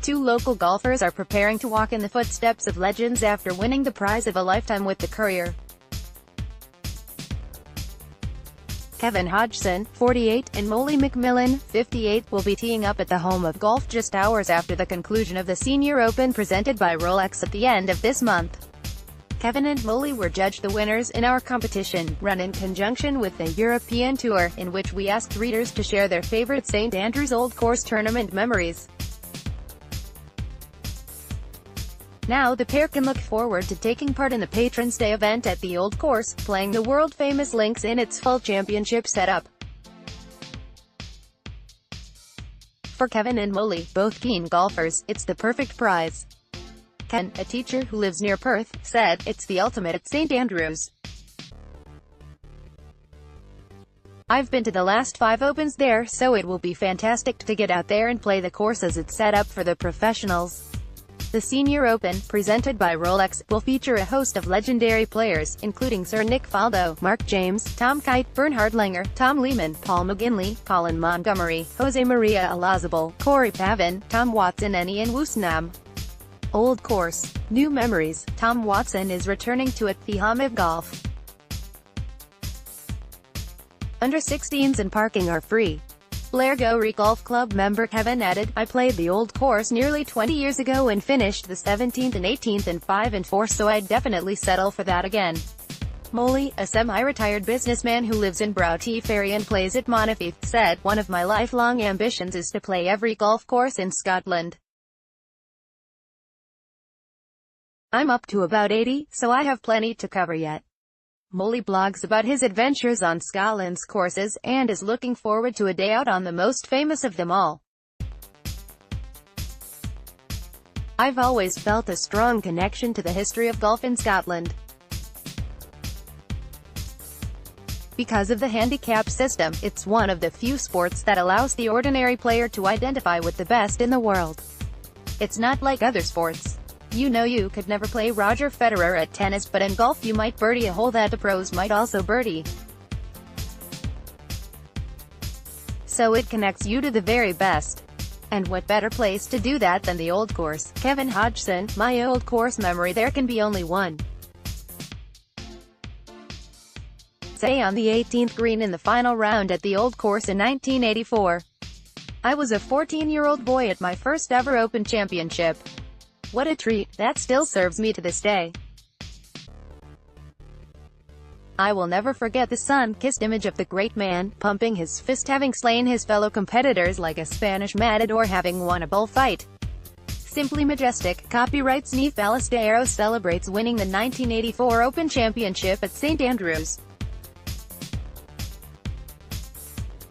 Two local golfers are preparing to walk in the footsteps of legends after winning the prize of a lifetime with the Courier. Kevin Hodgson, 48, and Moly McMillan, 58, will be teeing up at the home of golf just hours after the conclusion of the Senior Open presented by Rolex at the end of this month. Kevin and Moly were judged the winners in our competition, run in conjunction with the European Tour, in which we asked readers to share their favorite St Andrews Old Course tournament memories. Now the pair can look forward to taking part in the Patrons' Day event at the Old Course, playing the world-famous links in its full championship setup. For Kevin and Moly, both keen golfers, it's the perfect prize. Ken, a teacher who lives near Perth, said, "It's the ultimate at St Andrews. I've been to the last 5 Opens there, so it will be fantastic to get out there and play the course as it's set up for the professionals." The Senior Open, presented by Rolex, will feature a host of legendary players, including Sir Nick Faldo, Mark James, Tom Kite, Bernhard Langer, Tom Lehman, Paul McGinley, Colin Montgomery, Jose Maria Olazabal, Corey Pavin, Tom Watson and Ian Woosnam. Old Course. New memories. Tom Watson is returning to at the home of golf. Under 16s and parking are free. Blair Gorey Golf Club member Kevin added, "I played the Old Course nearly 20 years ago and finished the 17th and 18th and 5 and 4, so I'd definitely settle for that again." Moly, a semi-retired businessman who lives in Broughty Ferry and plays at Montefiore, said, "One of my lifelong ambitions is to play every golf course in Scotland. I'm up to about 80, so I have plenty to cover yet." Moly blogs about his adventures on Scotland's courses, and is looking forward to a day out on the most famous of them all. "I've always felt a strong connection to the history of golf in Scotland. Because of the handicap system, it's one of the few sports that allows the ordinary player to identify with the best in the world. It's not like other sports. You could never play Roger Federer at tennis, but in golf you might birdie a hole that the pros might also birdie. So it connects you to the very best. And what better place to do that than the Old Course?" Kevin Hodgson, "My Old Course memory, there can be only one. Say on the 18th green in the final round at the Old Course in 1984. I was a 14-year-old boy at my first ever Open Championship. What a treat, that still serves me to this day. I will never forget the sun-kissed image of the great man, pumping his fist, having slain his fellow competitors like a Spanish matador, having won a bullfight. Simply majestic." Copyright Neve Ballesteros celebrates winning the 1984 Open Championship at St Andrews.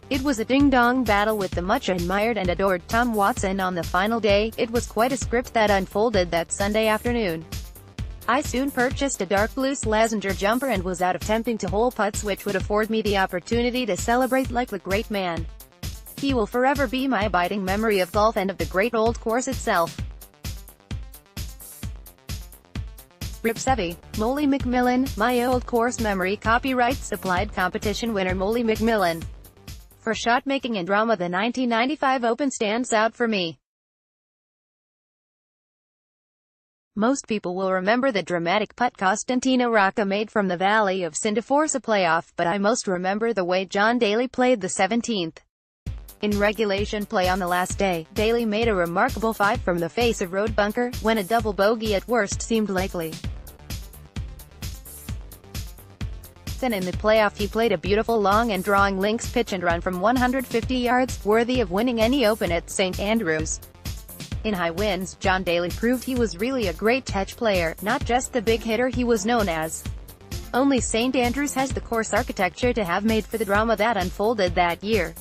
"It was a ding-dong battle with the much-admired and adored Tom Watson on the final day. It was quite a script that unfolded that Sunday afternoon. I soon purchased a dark blue Slazenger jumper and was out attempting to hole putts, which would afford me the opportunity to celebrate like the great man. He will forever be my abiding memory of golf and of the great Old Course itself." Ripsevi. Moly McMillan, "My Old Course memory." Copyright Supplied Competition winner Moly McMillan. "For shot-making and drama, the 1995 Open stands out for me. Most people will remember the dramatic putt Costantino Rocca made from the Valley of Sin to force a playoff, but I most remember the way John Daly played the 17th. In regulation play on the last day, Daly made a remarkable 5 from the face of road bunker, when a double bogey at worst seemed likely. Then in the playoff he played a beautiful long and drawing links pitch and run from 150 yards, worthy of winning any Open at St Andrews. In high winds, John Daly proved he was really a great touch player, not just the big hitter he was known as. Only St Andrews has the course architecture to have made for the drama that unfolded that year.